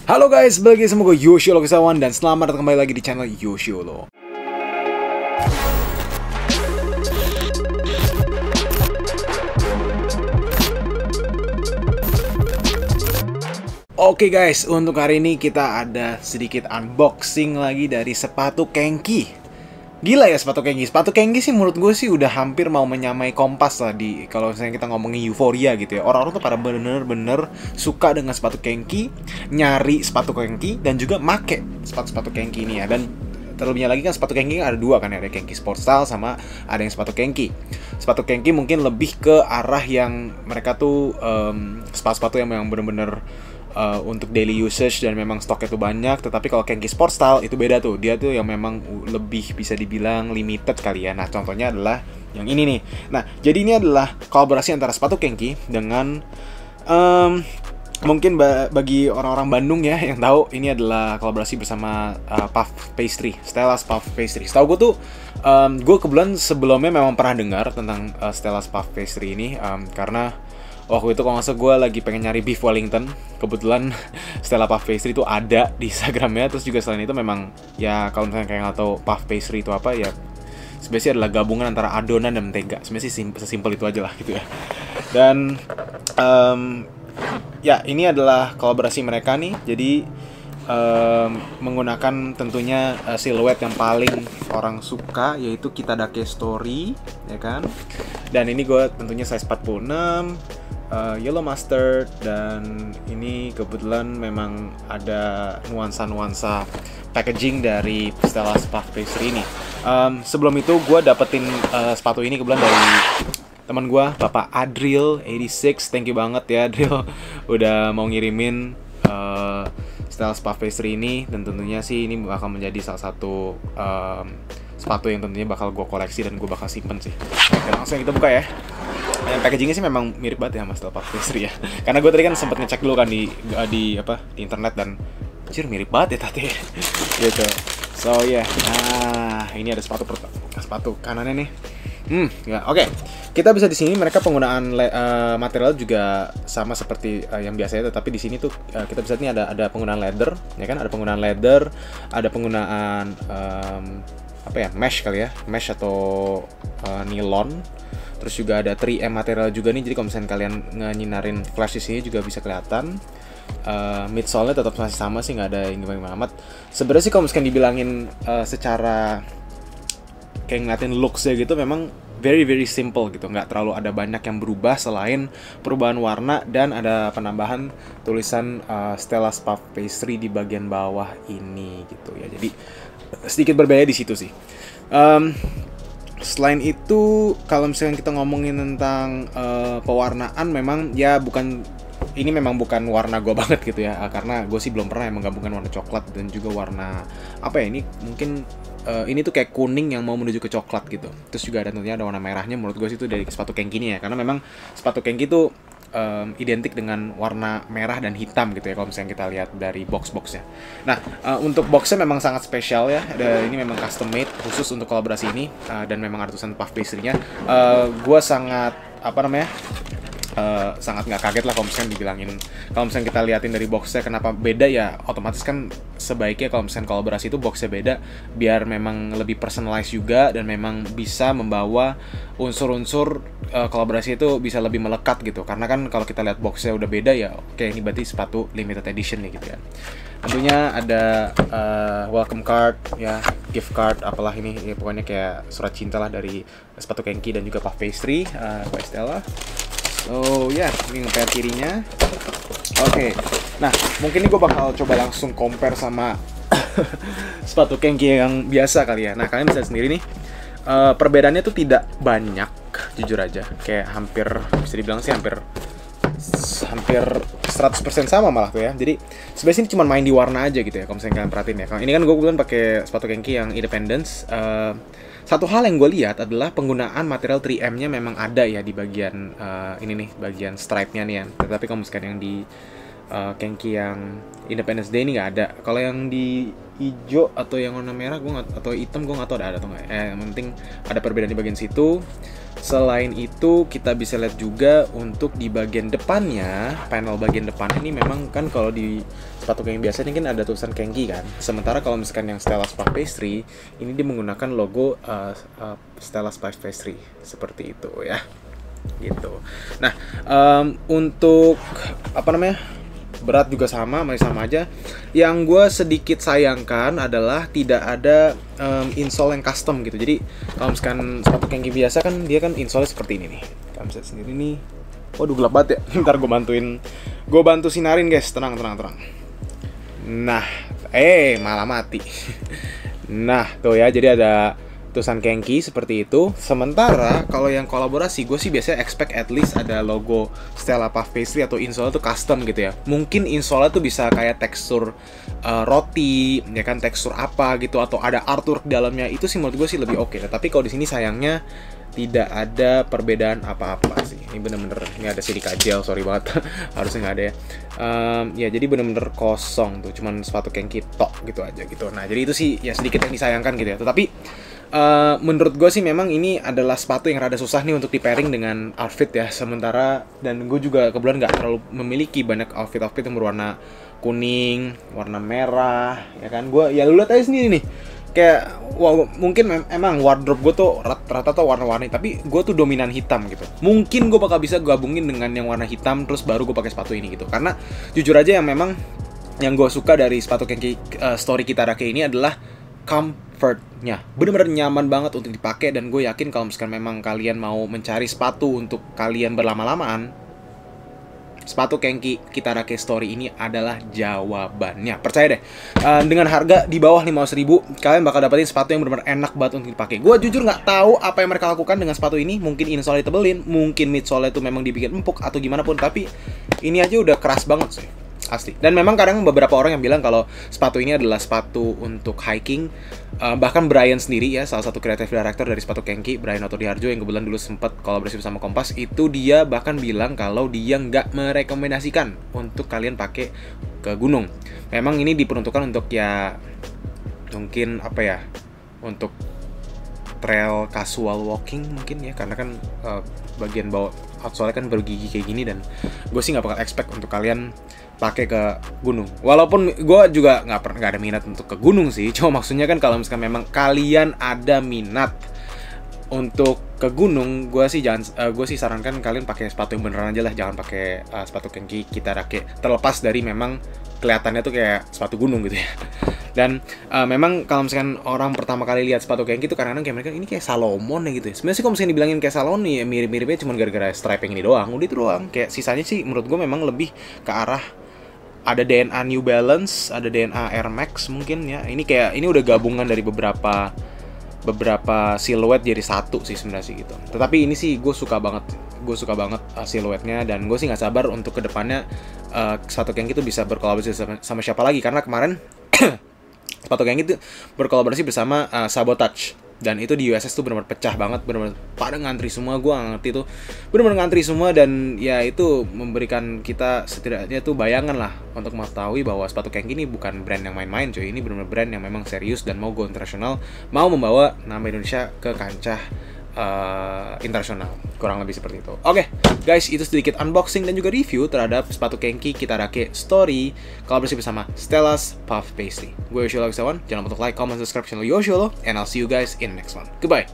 Halo guys, balik lagi sama gue Yoshio Lokisawan dan selamat datang kembali lagi di channel Yoshio Lo. Oke guys, untuk hari ini kita ada sedikit unboxing lagi dari sepatu Kenki. Gila ya sepatu Kenki. Sepatu Kenki sih menurut gue sih udah hampir mau menyamai Kompas lah di kalau misalnya kita ngomongin euforia gitu ya. Orang-orang tuh pada bener-bener suka dengan sepatu Kenki, nyari sepatu Kenki dan juga make sepatu-sepatu Kenki ini ya. Dan terlebihnya lagi kan sepatu Kenki ada dua kan, ada Kenki Sport Style sama ada yang sepatu Kenki. Sepatu Kenki mungkin lebih ke arah yang mereka tuh sepatu-sepatu yang memang bener-bener untuk daily usage dan memang stoknya tuh banyak. Tetapi kalau Kenki Sport Style itu beda tuh, dia tuh yang memang lebih bisa dibilang limited kali ya. Nah contohnya adalah yang ini nih. Nah jadi ini adalah kolaborasi antara sepatu Kenki dengan mungkin bagi orang-orang Bandung ya yang tahu, ini adalah kolaborasi bersama Puff Pastry, Stellas Puff Pastry. Setahu gue tuh gue kebetulan sebelumnya memang pernah dengar tentang Stellas Puff Pastry ini karena waktu itu kalau nggak salah gue lagi pengen nyari beef Wellington. Kebetulan Stella Puff Pastry itu ada di Instagramnya. Terus juga selain itu memang ya kalau misalnya kayak nggak tahu Puff Pastry itu apa ya, sebenarnya adalah gabungan antara adonan dan mentega. Sebenarnya sih sesimpel itu aja lah gitu ya. Dan ya ini adalah kolaborasi mereka nih. Jadi menggunakan tentunya siluet yang paling orang suka, yaitu Kitadake Story ya kan. Dan ini gue tentunya size 46, yellow mustard, dan ini kebetulan memang ada nuansa-nuansa packaging dari Stellas Puff Pastry ini. Sebelum itu gue dapetin sepatu ini kebetulan dari teman gue, Bapak Adril86. Thank you banget ya Adril udah mau ngirimin Stellas Puff Pastry ini. Dan tentunya sih ini bakal menjadi salah satu sepatu yang tentunya bakal gue koleksi dan gue bakal simpen sih. Oke, langsung kita buka ya. Packagingnya sih memang mirip banget ya sama Stellas Puff Pastry ya. Karena gue tadi kan sempat ngecek dulu kan di internet, dan anjir mirip banget ya tadi gitu. So yeah. Nah, ini ada sepatu kanannya nih. Ya, oke. Kita bisa di sini mereka penggunaan material juga sama seperti yang biasanya, tetapi di sini tuh kita bisa ini ada penggunaan leather, ya kan? Ada penggunaan leather, ada penggunaan mesh kali ya, mesh atau nilon. Terus juga ada 3M material juga nih. Jadi kalau misalnya kalian nyinarin flash di sini juga bisa kelihatan. Midsole-nya tetap masih sama sih, nggak ada yang gimana amat. Sebenarnya sih kalau misalkan dibilangin secara kayak ngeliatin looks-nya gitu, memang very simple gitu, nggak terlalu ada banyak yang berubah selain perubahan warna dan ada penambahan tulisan Stellas Puff Pastry di bagian bawah ini gitu ya. Jadi sedikit berbeda di situ sih. Selain itu, kalau misalnya kita ngomongin tentang pewarnaan, memang ya ini memang bukan warna gue banget gitu ya, karena gue sih belum pernah menggabungkan warna coklat dan juga warna ini mungkin ini tuh kayak kuning yang mau menuju ke coklat gitu. Terus juga tentunya ada warna merahnya. Menurut gue sih itu dari sepatu Kenki ini ya, karena memang sepatu Kenki tuh identik dengan warna merah dan hitam gitu ya kalau misalnya kita lihat dari box-boxnya. Nah, untuk boxnya memang sangat spesial ya. Ini memang custom made khusus untuk kolaborasi ini, dan memang ada tulisan Puff Pastry-nya. Gue sangat sangat nggak kaget lah kalau misalnya dibilangin, kalau misalnya kita liatin dari boxnya kenapa beda ya, otomatis kan sebaiknya kalau misalnya kolaborasi itu boxnya beda biar memang lebih personalized juga dan memang bisa membawa unsur-unsur kolaborasi itu bisa lebih melekat gitu. Karena kan kalau kita lihat boxnya udah beda ya, oke ini berarti sepatu limited edition nih gitu ya. Tentunya ada welcome card ya, gift card apalah ini ya, pokoknya kayak surat cinta lah dari sepatu Kenki dan juga Puff Pastry by Stella. So ya, ini nge-pair kirinya. Oke. Nah, mungkin ini gue bakal coba langsung compare sama sepatu Kenki yang biasa kali ya. Nah, kalian bisa sendiri nih, perbedaannya tuh tidak banyak, jujur aja. Kayak hampir, bisa dibilang sih hampir 100% sama malah tuh ya. Jadi sebenarnya ini cuma main di warna aja gitu ya, kalau misalnya kalian perhatiin ya. Kalau ini kan gue kebetulan pakai sepatu Kenki yang Independence. Satu hal yang gue lihat adalah penggunaan material 3M-nya memang ada ya di bagian ini nih, bagian stripe-nya nih ya. Tetapi kalau misalkan yang di Kenki yang Independence Day ini nggak ada. Kalau yang di hijau atau yang warna merah atau hitam gue nggak tahu ada atau nggak. Yang penting ada perbedaan di bagian situ. Selain itu kita bisa lihat juga untuk di bagian depannya, panel bagian depan ini memang kan kalau di sepatu Kenki biasa ini kan ada tulisan Kenki kan. Sementara kalau misalkan yang Stellas Puff Pastry ini dia menggunakan logo Stellas Puff Pastry seperti itu ya. Gitu. Nah, untuk apa namanya? Berat juga masih sama aja. Yang gue sedikit sayangkan adalah tidak ada insole yang custom gitu. Jadi kalau misalkan sepatu Kenki biasa kan dia kan insole seperti ini nih. Kamu lihat sendiri nih. Waduh gelap banget ya. Ntar gue bantu sinarin guys. Tenang. Nah, malah mati. Nah, tuh ya. Jadi ada tulisan Kenki seperti itu. Sementara kalau yang kolaborasi gue sih biasanya expect at least ada logo Stella Puff Pastry atau insole tuh custom gitu ya. Mungkin insole tuh bisa kayak tekstur roti, ya kan, tekstur apa gitu, atau ada artwork di dalamnya. Itu sih menurut gue sih lebih oke. Tapi kalau di sini sayangnya tidak ada perbedaan apa-apa sih. Ini bener-bener, ini ada sidik gel, sorry banget. Harusnya nggak ada ya. Ya jadi bener-bener kosong tuh, cuman sepatu Kenki tok gitu aja gitu. Nah jadi itu sih ya sedikit yang disayangkan gitu ya. Tetapi menurut gue sih memang ini adalah sepatu yang rada susah nih untuk di pairing dengan outfit ya. Sementara dan gue juga kebetulan nggak terlalu memiliki banyak outfit yang berwarna kuning, warna merah, ya kan. Gue ya lu lihat aja sendiri nih, kayak wow, mungkin emang wardrobe gue tuh rata-rata tuh warna-warni, tapi gue tuh dominan hitam gitu. Mungkin gue bakal bisa gabungin dengan yang warna hitam terus baru gue pakai sepatu ini gitu. Karena jujur aja yang gue suka dari sepatu Kenki Story Kitarake ini adalah comfortnya. Bener-bener nyaman banget untuk dipakai, dan gue yakin kalau misalkan memang kalian mau mencari sepatu untuk kalian berlama-lamaan, sepatu Kenki Kitarake Story ini adalah jawabannya. Percaya deh, dengan harga di bawah 500.000 kalian bakal dapetin sepatu yang benar-benar enak banget untuk dipakai. Gue jujur nggak tahu apa yang mereka lakukan dengan sepatu ini. Mungkin insole ditebelin, mungkin midsole itu memang dibikin empuk atau gimana pun, tapi ini aja udah keras banget sih, asli. Dan memang kadang beberapa orang yang bilang kalau sepatu ini adalah sepatu untuk hiking. Bahkan Brian sendiri ya, salah satu creative director dari sepatu Kenki, Brian Otodiharjo, yang kebetulan dulu sempat kolaborasi bersama Kompas, itu dia bahkan bilang kalau dia nggak merekomendasikan untuk kalian pakai ke gunung. Memang ini diperuntukkan untuk ya mungkin apa ya, untuk trail casual walking mungkin ya, karena kan bagian bawah outsole kan bergigi kayak gini, dan gue sih nggak bakal expect untuk kalian pakai ke gunung. Walaupun gue juga nggak ada minat untuk ke gunung sih, cuma maksudnya kan kalau misalkan memang kalian ada minat untuk ke gunung, gue sih sarankan kalian pakai sepatu yang beneran aja lah, jangan pakai sepatu Kenki Kitarake. Terlepas dari memang kelihatannya tuh kayak sepatu gunung gitu ya. Dan memang kalau misalkan orang pertama kali lihat sepatu Kenki itu kadang-kadang kayak mereka ini kayak Salomon ya gitu ya. Sebenarnya sih kalau misalnya dibilangin kayak Salomon nih, ya mirip-miripnya cuma gara-gara striping ini doang. Udah itu doang. Kayak sisanya sih menurut gue memang lebih ke arah ada DNA New Balance, ada DNA Air Max mungkin ya. Ini udah gabungan dari beberapa siluet jadi satu sih sebenarnya sih gitu. Tetapi ini sih gue suka banget siluetnya, dan gue sih nggak sabar untuk kedepannya sepatu Kenki itu bisa berkolaborasi sama siapa lagi, karena kemarin sepatu Kenki itu berkolaborasi bersama Sabotage. Dan itu di USS tuh benar-benar pecah banget, benar-benar pada ngantri semua, gue nggak ngerti tuh, benar-benar ngantri semua. Dan ya itu memberikan kita setidaknya tuh bayangan lah untuk mengetahui bahwa sepatu Kenki ini bukan brand yang main-main cuy, ini benar-benar brand yang memang serius dan mau go internasional, mau membawa nama Indonesia ke kancah internasional, kurang lebih seperti itu. Oke, guys, itu sedikit unboxing dan juga review terhadap sepatu Kenki Kitarake Story kolaborasi bersama Stellas Puff Pastry. Gue Yoshio Lagsawan, jangan lupa untuk like, comment, subscribe channel Yoshio, and I'll see you guys in the next one. Goodbye.